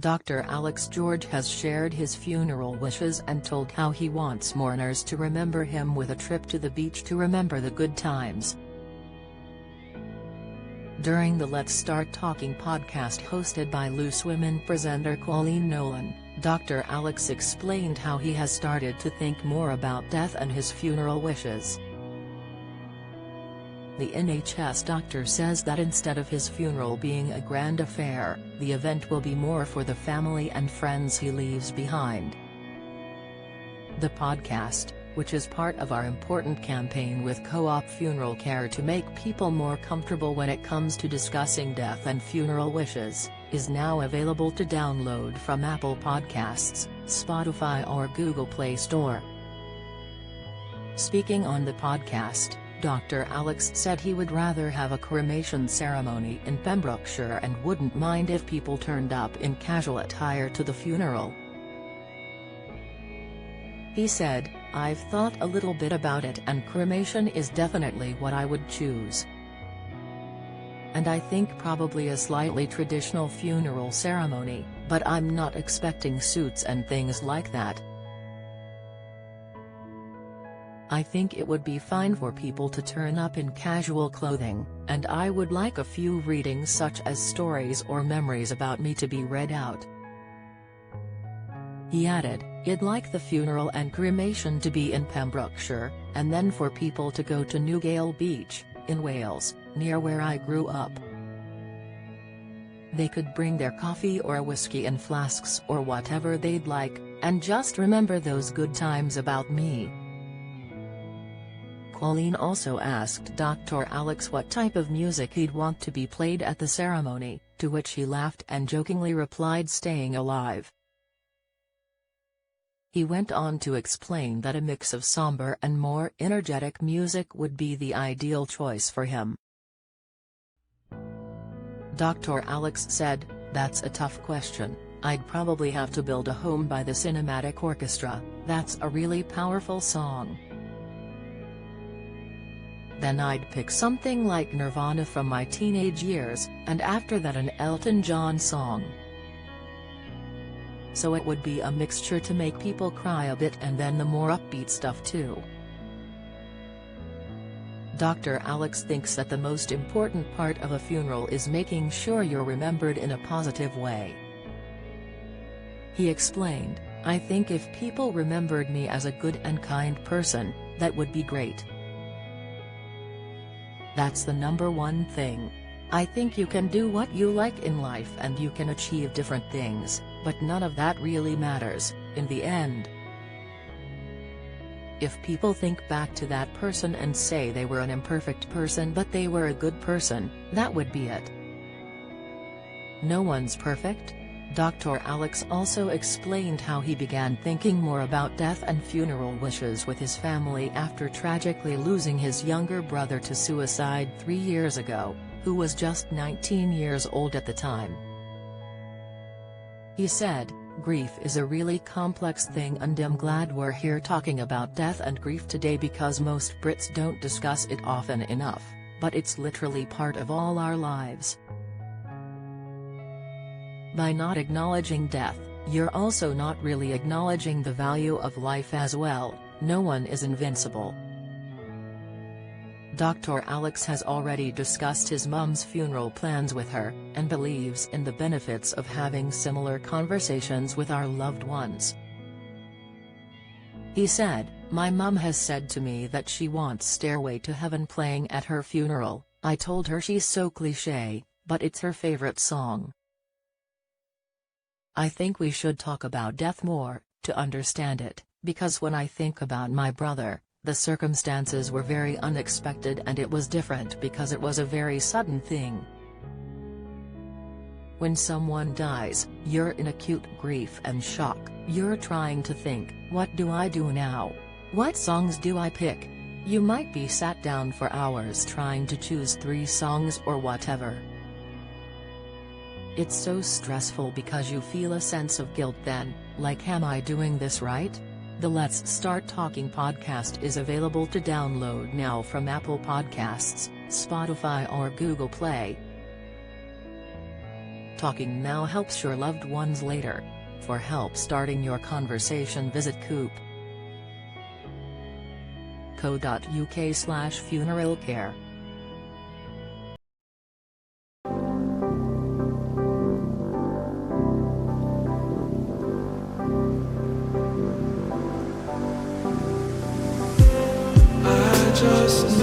Dr. Alex George has shared his funeral wishes and told how he wants mourners to remember him with a trip to the beach to remember the good times. During the Let's Start Talking podcast hosted by Loose Women presenter Colleen Nolan, Dr. Alex explained how he has started to think more about death and his funeral wishes. The NHS doctor says that instead of his funeral being a grand affair, the event will be more for the family and friends he leaves behind. The podcast, which is part of our important campaign with Co-op Funeral Care to make people more comfortable when it comes to discussing death and funeral wishes, is now available to download from Apple Podcasts, Spotify or Google Play Store. Speaking on the podcast, Dr. Alex said he would rather have a cremation ceremony in Pembrokeshire and wouldn't mind if people turned up in casual attire to the funeral. He said, "I've thought a little bit about it and cremation is definitely what I would choose. And I think probably a slightly traditional funeral ceremony, but I'm not expecting suits and things like that. I think it would be fine for people to turn up in casual clothing, and I would like a few readings such as stories or memories about me to be read out." He added, "I'd like the funeral and cremation to be in Pembrokeshire, and then for people to go to Newgale Beach, in Wales, near where I grew up. They could bring their coffee or whiskey in flasks or whatever they'd like, and just remember those good times about me." Colleen also asked Dr. Alex what type of music he'd want to be played at the ceremony, to which he laughed and jokingly replied, "Staying Alive." He went on to explain that a mix of somber and more energetic music would be the ideal choice for him. Dr. Alex said, "That's a tough question. I'd probably have to build a home by the Cinematic Orchestra, that's a really powerful song. Then I'd pick something like Nirvana from my teenage years, and after that an Elton John song. So it would be a mixture to make people cry a bit and then the more upbeat stuff too." Dr. Alex thinks that the most important part of a funeral is making sure you're remembered in a positive way. He explained, "I think if people remembered me as a good and kind person, that would be great. That's the number one thing. I think you can do what you like in life and you can achieve different things, but none of that really matters, in the end. If people think back to that person and say they were an imperfect person but they were a good person, that would be it. No one's perfect." Dr. Alex also explained how he began thinking more about death and funeral wishes with his family after tragically losing his younger brother to suicide 3 years ago, who was just 19 years old at the time. He said, "Grief is a really complex thing and I'm glad we're here talking about death and grief today because most Brits don't discuss it often enough, but it's literally part of all our lives. By not acknowledging death, you're also not really acknowledging the value of life as well. No one is invincible." Dr. Alex has already discussed his mum's funeral plans with her, and believes in the benefits of having similar conversations with our loved ones. He said, "My mum has said to me that she wants Stairway to Heaven playing at her funeral. I told her she's so cliché, but it's her favorite song. I think we should talk about death more, to understand it, because when I think about my brother, the circumstances were very unexpected and it was different because it was a very sudden thing. When someone dies, you're in acute grief and shock, you're trying to think, what do I do now? What songs do I pick? You might be sat down for hours trying to choose 3 songs or whatever. It's so stressful because you feel a sense of guilt then, like am I doing this right?" The Let's Start Talking podcast is available to download now from Apple Podcasts, Spotify or Google Play. Talking now helps your loved ones later. For help starting your conversation, visit coop.co.uk/funeralcare. I just